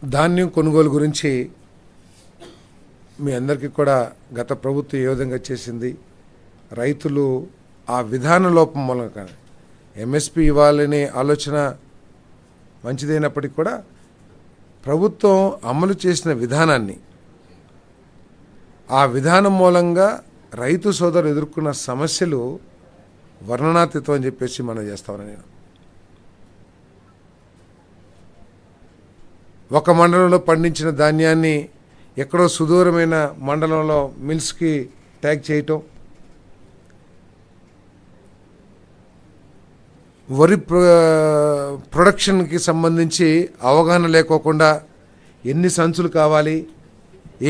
ధాన్యం కొనుగోలు గురించి మీ అందరికీ కూడా గత ప్రభుత్వం ఏ విధంగా చేసింది, రైతులు ఆ విధాన లోపం మూలంగా ఎంఎస్పి ఇవ్వాలనే ఆలోచన మంచిదైనప్పటికీ కూడా ప్రభుత్వం అమలు చేసిన విధానాన్ని, ఆ విధానం మూలంగా రైతు సోదరులు ఎదుర్కొన్న సమస్యలు వర్ణనాతీతం అని చెప్పేసి మనం చేస్తామని నేను ఒక మండలంలో పండించిన ధాన్యాన్ని ఎక్కడో సుదూరమైన మండలంలో మిల్స్కి ట్యాగ్ చేయటం, వరి ప్రొడక్షన్కి సంబంధించి అవగాహన లేకోకుండా ఎన్ని సంచులు కావాలి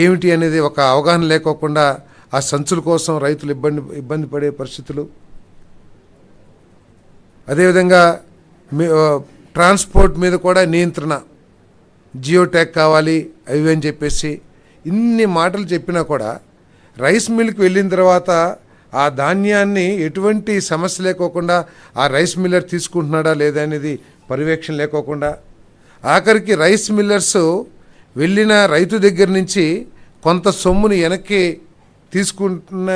ఏమిటి అనేది ఒక అవగాహన లేకోకుండా ఆ సంచుల కోసం రైతులు ఇబ్బంది పడే పరిస్థితులు, అదేవిధంగా ట్రాన్స్పోర్ట్ మీద కూడా నియంత్రణ, జియో ట్యాగ్ కావాలి అవి అని చెప్పేసి ఇన్ని మాటలు చెప్పినా కూడా రైస్ మిల్కి వెళ్ళిన తర్వాత ఆ ధాన్యాన్ని ఎటువంటి సమస్య లేకోకుండా ఆ రైస్ మిల్లర్ తీసుకుంటున్నాడా లేదా అనేది పర్యవేక్షణ లేకోకుండా, ఆఖరికి రైస్ మిల్లర్స్ వెళ్ళిన రైతు దగ్గర నుంచి కొంత సొమ్ముని వెనక్కి తీసుకుంటున్న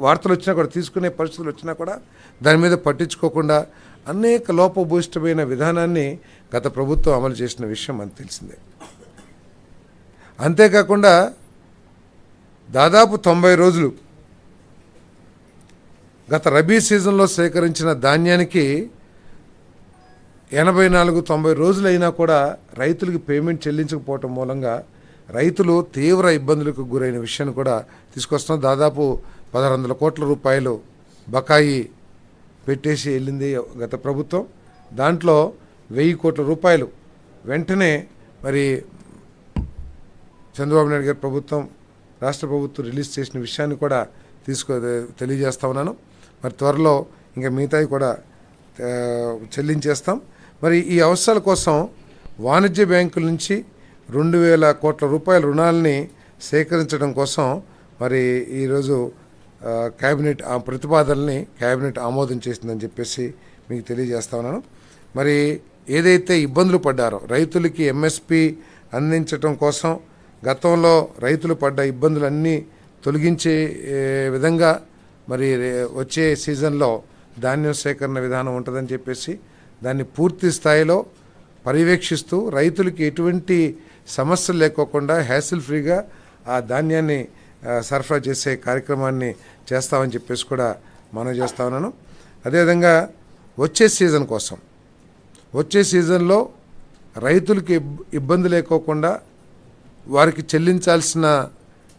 వార్తలు వచ్చినా కూడా, తీసుకునే పరిస్థితులు వచ్చినా కూడా దాని మీద పట్టించుకోకుండా అనేక లోపభూయిష్టమైన విధానాన్ని గత ప్రభుత్వం అమలు చేసిన విషయం మనకు తెలిసిందే. అంతేకాకుండా దాదాపు 90 రోజులు గత రబీ సీజన్లో సేకరించిన ధాన్యానికి 84-90 రోజులైనా కూడా రైతులకు పేమెంట్ చెల్లించకపోవటం మూలంగా రైతులు తీవ్ర ఇబ్బందులకు గురైన విషయాన్ని కూడా తీసుకొస్తున్నాం. దాదాపు 1600 కోట్ల రూపాయలు బకాయి పెట్టేసి వెళ్ళింది గత ప్రభుత్వం. దాంట్లో 1000 కోట్ల రూపాయలు వెంటనే మరి చంద్రబాబు నాయుడు గారి ప్రభుత్వం, రాష్ట్ర ప్రభుత్వం రిలీజ్ చేసిన విషయాన్ని కూడా తెలియజేస్తా ఉన్నాను. మరి త్వరలో ఇంకా మిగతాయి కూడా చెల్లించేస్తాం. మరి ఈ అవసరాల కోసం వాణిజ్య బ్యాంకుల నుంచి 2000 కోట్ల రూపాయల రుణాలని సేకరించడం కోసం మరి ఈరోజు క్యాబినెట్ ఆ ప్రతిపాదనని క్యాబినెట్ ఆమోదం చేసిందని చెప్పేసి మీకు తెలియజేస్తా ఉన్నాను. మరి ఏదైతే ఇబ్బందులు పడ్డారో రైతులకి ఎంఎస్పి అందించడం కోసం గతంలో రైతులు పడ్డ ఇబ్బందులన్నీ తొలగించే విధంగా మరి వచ్చే సీజన్లో ధాన్యం సేకరణ విధానం ఉంటుందని చెప్పేసి దాన్ని పూర్తి స్థాయిలో పర్యవేక్షిస్తూ రైతులకి ఎటువంటి సమస్యలు లేకోకుండా హ్యాసిల్ ఫ్రీగా ఆ ధాన్యాన్ని సరఫరా చేసే కార్యక్రమాన్ని చేస్తామని చెప్పేసి కూడా మనం చేస్తా ఉన్నాను. అదేవిధంగా వచ్చే సీజన్ కోసం, వచ్చే సీజన్లో రైతులకి ఇబ్బంది లేకోకుండా వారికి చెల్లించాల్సిన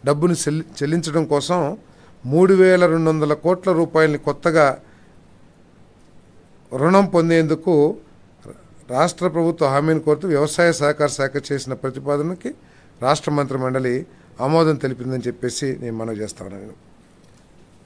డబ్బును చెల్లించడం కోసం 3200 కోట్ల రూపాయలని కొత్తగా రుణం పొందేందుకు రాష్ట్ర ప్రభుత్వ హామీని కోరుతూ వ్యవసాయ సహకార శాఖ చేసిన ప్రతిపాదనకి రాష్ట్ర మంత్రి మండలి ఆమోదం తెలిపిందని చెప్పేసి నేను మనవి చేస్తా ఉన్నాను.